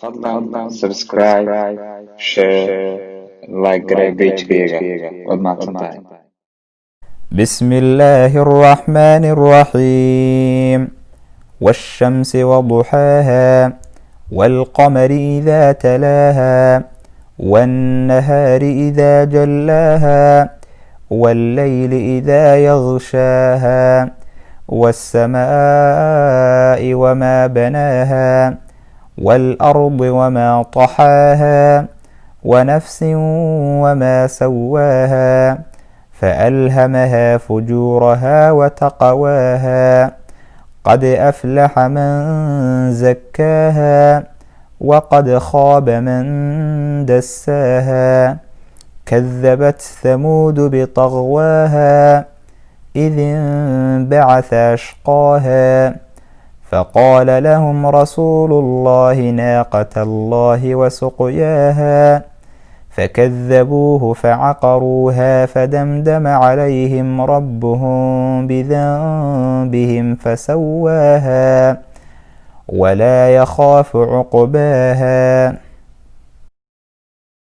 فضلا سبسكرايب شير لايك قريب بيجيغا وما تنتهي. بسم الله الرحمن الرحيم. والشمس وضحاها والقمر إذا تلاها والنهار إذا جلاها والليل إذا يغشاها والسماء وما بناها والأرض وما طحاها ونفس وما سواها فألهمها فجورها وتقواها قد أفلح من زكاها وقد خاب من دساها كذبت ثمود بطغواها إذ انبعث أشقاها فقال لهم رسول الله ناقة الله وسقياها فكذبوه فعقروها فدمدم عليهم ربهم بذنبهم فسواها ولا يخاف عقباها.